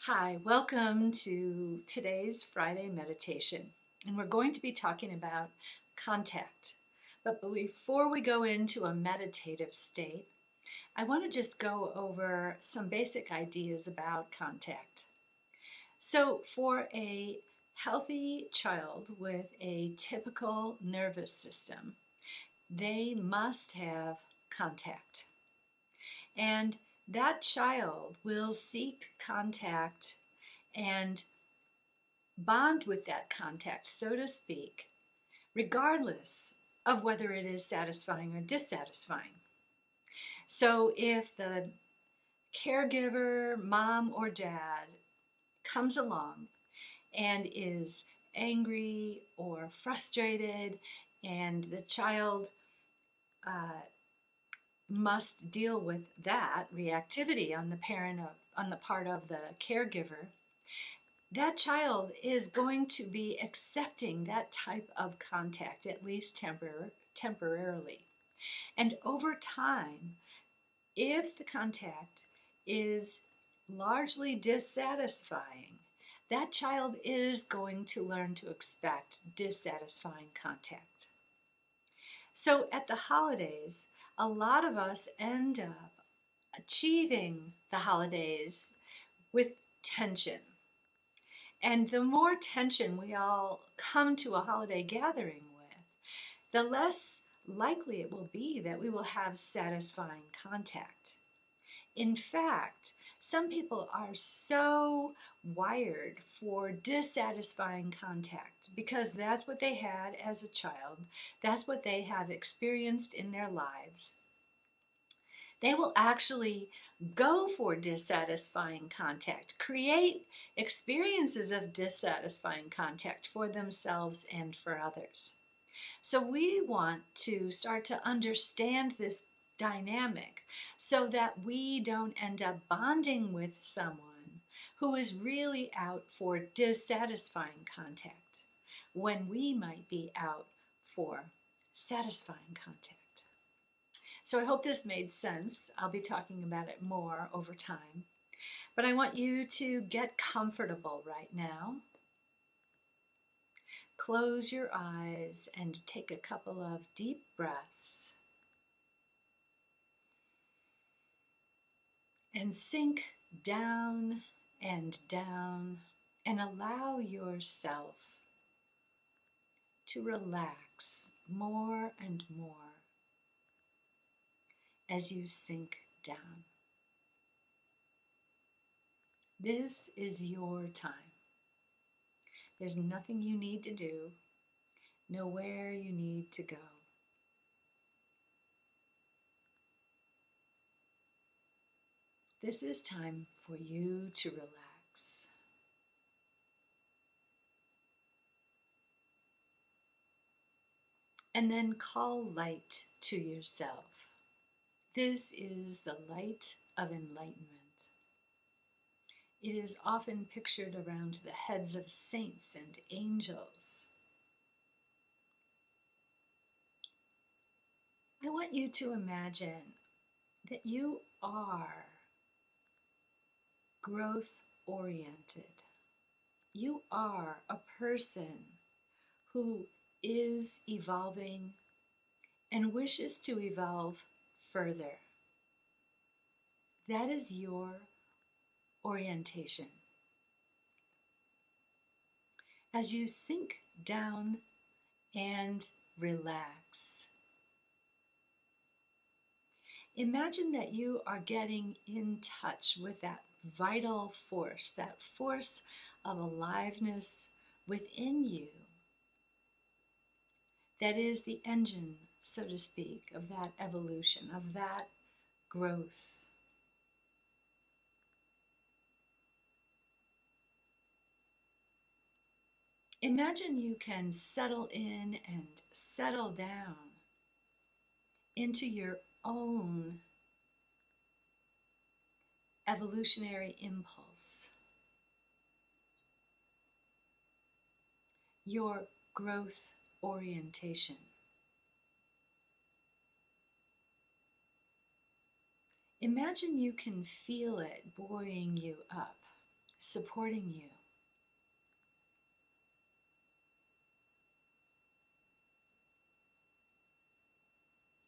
Hi, welcome to today's Friday meditation. And we're going to be talking about contact. But before we go into a meditative state, I want to just go over some basic ideas about contact. So, for a healthy child with a typical nervous system, they must have contact. And that child will seek contact and bond with that contact, so to speak, regardless of whether it is satisfying or dissatisfying. So if the caregiver, mom or dad, comes along and is angry or frustrated, and the child uh, must deal with that reactivity on the part of the caregiver, that child is going to be accepting that type of contact, at least temporarily. And over time, if the contact is largely dissatisfying, that child is going to learn to expect dissatisfying contact. So at the holidays, a lot of us end up achieving the holidays with tension. And the more tension we all come to a holiday gathering with, the less likely it will be that we will have satisfying contact. In fact, some people are so wired for dissatisfying contact because that's what they had as a child, that's what they have experienced in their lives. They will actually go for dissatisfying contact, create experiences of dissatisfying contact for themselves and for others. So we want to start to understand this dynamic so that we don't end up bonding with someone who is really out for dissatisfying contact when we might be out for satisfying contact. So I hope this made sense. I'll be talking about it more over time. But I want you to get comfortable right now. Close your eyes and take a couple of deep breaths. And sink down and down and allow yourself to relax more and more as you sink down. This is your time. There's nothing you need to do, nowhere you need to go. This is time for you to relax. And then call light to yourself. This is the light of enlightenment. It is often pictured around the heads of saints and angels. I want you to imagine that you are growth oriented. You are a person who is evolving and wishes to evolve further. That is your orientation. As you sink down and relax, imagine that you are getting in touch with that vital force, that force of aliveness within you that is the engine, so to speak, of that evolution, of that growth. Imagine you can settle in and settle down into your own evolutionary impulse, your growth orientation. Imagine you can feel it buoying you up, supporting you.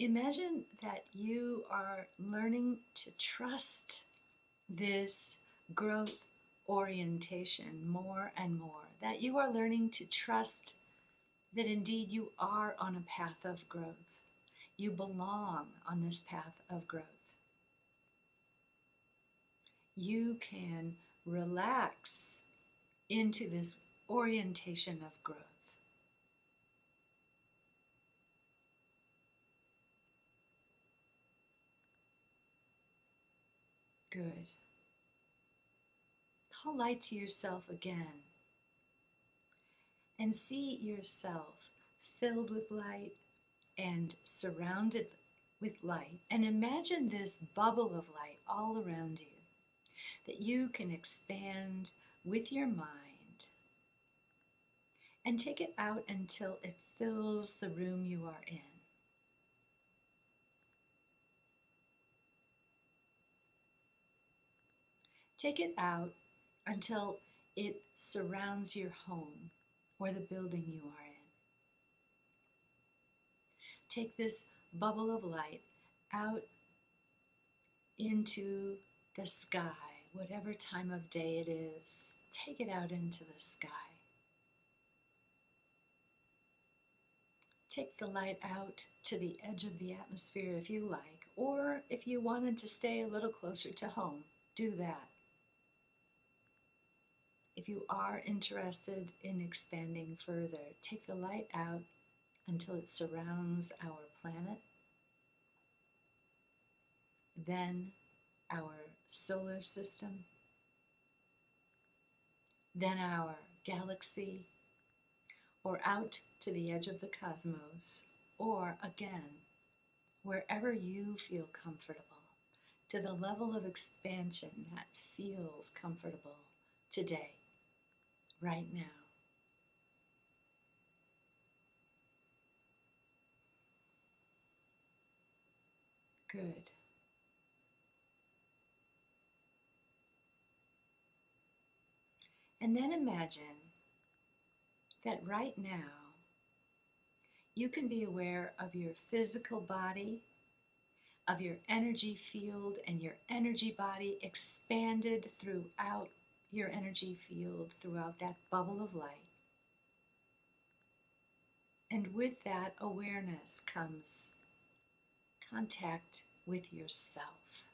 Imagine that you are learning to trust this growth orientation more and more, that you are learning to trust that indeed you are on a path of growth. You belong on this path of growth. You can relax into this orientation of growth. Good. Call light to yourself again and see yourself filled with light and surrounded with light. And imagine this bubble of light all around you that you can expand with your mind and take it out until it fills the room you are in. Take it out until it surrounds your home or the building you are in. Take this bubble of light out into the sky, whatever time of day it is. Take it out into the sky. Take the light out to the edge of the atmosphere if you like, or if you wanted to stay a little closer to home, do that. If you are interested in expanding further, take the light out until it surrounds our planet, then our solar system, then our galaxy, or out to the edge of the cosmos, or again, wherever you feel comfortable, to the level of expansion that feels comfortable today, right now. Good. And then imagine that right now you can be aware of your physical body, of your energy field, and your energy body expanded throughout your energy field, throughout that bubble of light. And with that awareness comes contact with yourself.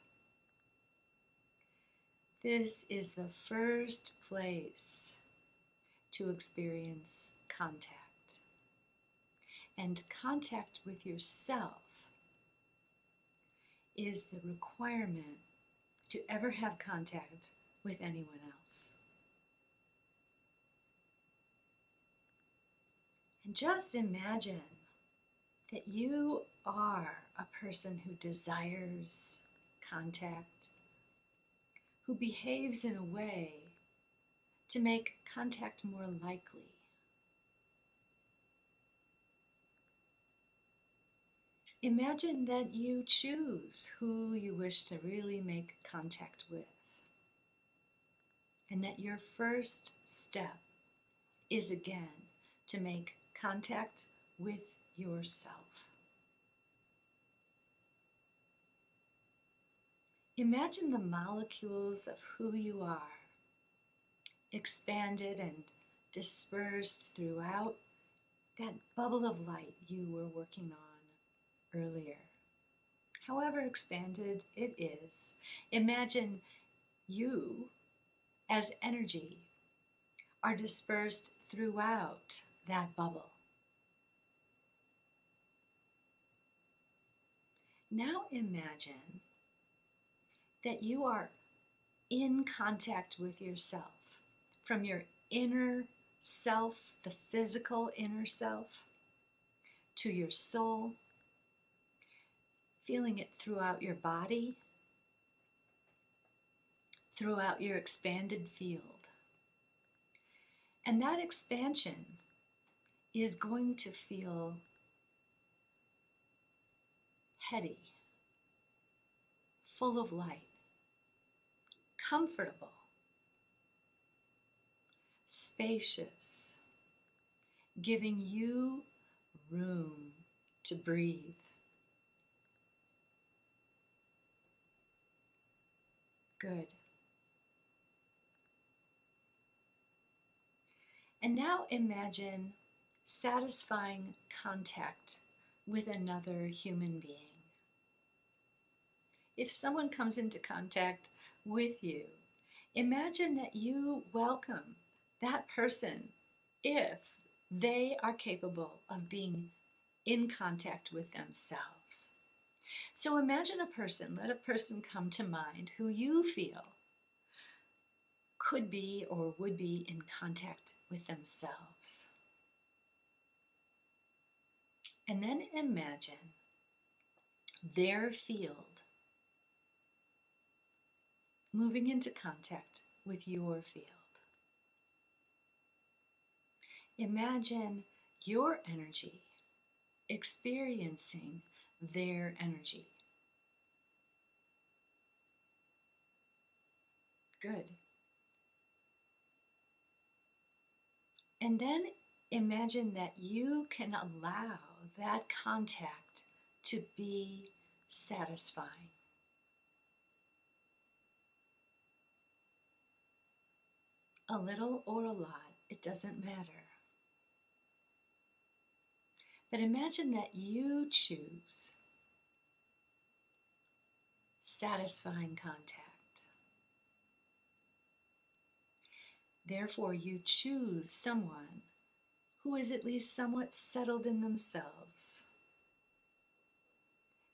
This is the first place to experience contact. And contact with yourself is the requirement to ever have contact with anyone else. And just imagine that you are a person who desires contact, who behaves in a way to make contact more likely. Imagine that you choose who you wish to really make contact with, and that your first step is again to make contact with yourself. Imagine the molecules of who you are expanded and dispersed throughout that bubble of light you were working on earlier. However expanded it is, imagine you as energy are dispersed throughout that bubble. Now imagine that you are in contact with yourself, from your inner self, the physical inner self, to your soul, feeling it throughout your body, throughout your expanded field. And that expansion is going to feel heady, full of light, comfortable, spacious, giving you room to breathe. Good. And now imagine satisfying contact with another human being. If someone comes into contact with you, imagine that you welcome that person if they are capable of being in contact with themselves. So imagine let a person come to mind who you feel could be or would be in contact with themselves. And then imagine their field moving into contact with your field. Imagine your energy experiencing their energy. Good. And then imagine that you can allow that contact to be satisfying. A little or a lot, it doesn't matter. But imagine that you choose satisfying contact. Therefore, you choose someone who is at least somewhat settled in themselves,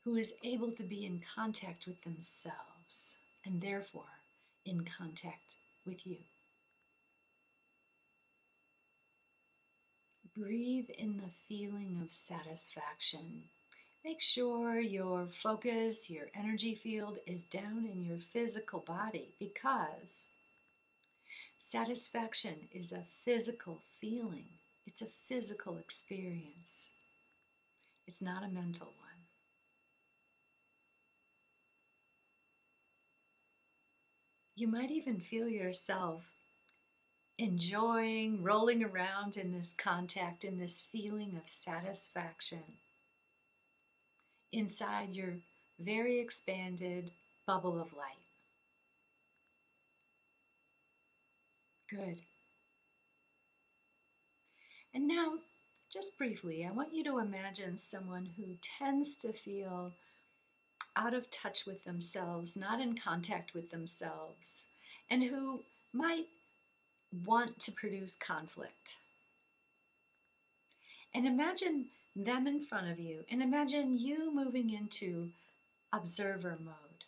who is able to be in contact with themselves, and therefore in contact with you. Breathe in the feeling of satisfaction. Make sure your focus, your energy field is down in your physical body, because satisfaction is a physical feeling. It's a physical experience. It's not a mental one. You might even feel yourself enjoying rolling around in this contact, in this feeling of satisfaction inside your very expanded bubble of light. Good. And now, just briefly, I want you to imagine someone who tends to feel out of touch with themselves, not in contact with themselves, and who might want to produce conflict. And imagine them in front of you, and imagine you moving into observer mode,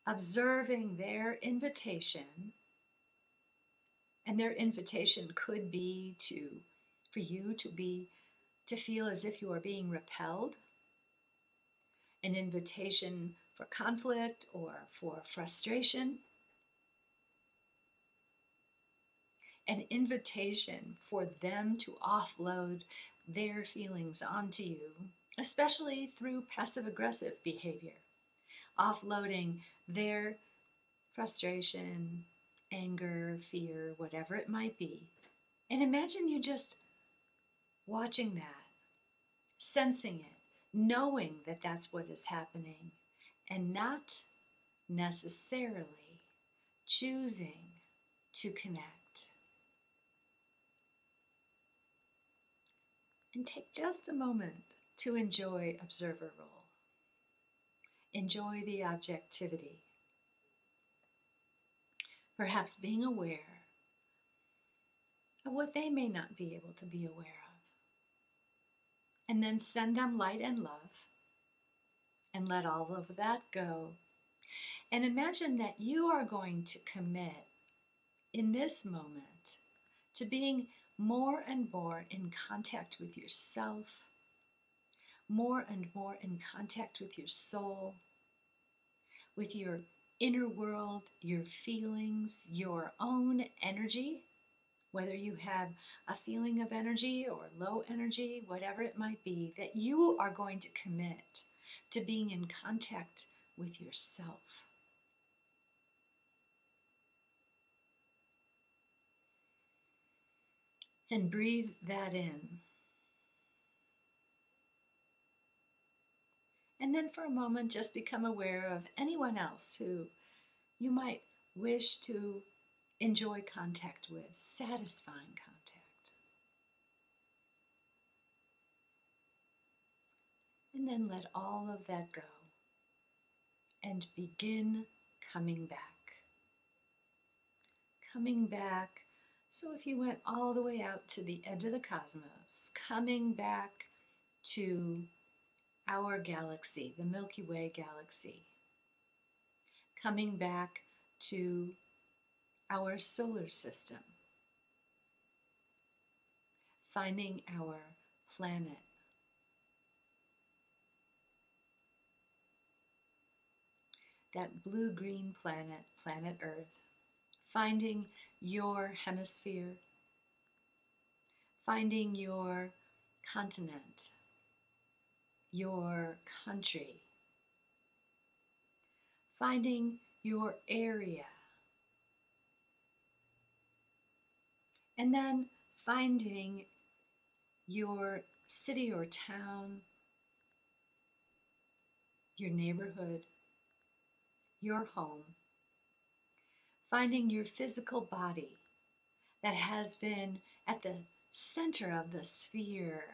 observing their invitation. And their invitation could be for you to feel as if you are being repelled, an invitation for conflict or for frustration, an invitation for them to offload their feelings onto you, especially through passive-aggressive behavior, offloading their frustration, anger, fear, whatever it might be. And imagine you just watching that, sensing it, knowing that that's what is happening, and not necessarily choosing to connect. And take just a moment to enjoy observer role. Enjoy the objectivity. Perhaps being aware of what they may not be able to be aware of. And then send them light and love and let all of that go. And imagine that you are going to commit in this moment to being more and more in contact with yourself, more and more in contact with your soul, with your inner world, your feelings, your own energy, whether you have a feeling of energy or low energy, whatever it might be, that you are going to commit to being in contact with yourself. And breathe that in. And then for a moment, just become aware of anyone else who you might wish to enjoy contact with, satisfying contact. And then let all of that go and begin coming back. Coming back. So if you went all the way out to the edge of the cosmos, coming back to our galaxy, the Milky Way galaxy, coming back to our solar system, finding our planet, that blue-green planet, planet Earth, finding your hemisphere, finding your continent, your country, finding your area, and then finding your city or town, your neighborhood, your home, finding your physical body that has been at the center of the sphere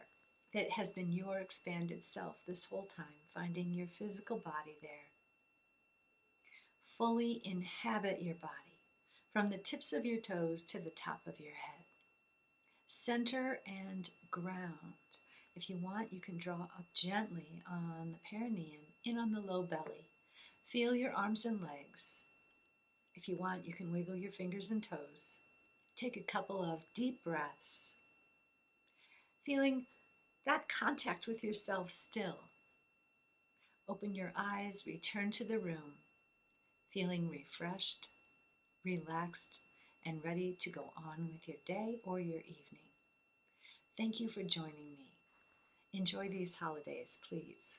that has been your expanded self this whole time, finding your physical body there. Fully inhabit your body from the tips of your toes to the top of your head. Center and ground. If you want, you can draw up gently on the perineum, in on the low belly. Feel your arms and legs. If you want, you can wiggle your fingers and toes. Take a couple of deep breaths, feeling that contact with yourself still. Open your eyes, return to the room, feeling refreshed, relaxed, and ready to go on with your day or your evening. Thank you for joining me. Enjoy these holidays, please.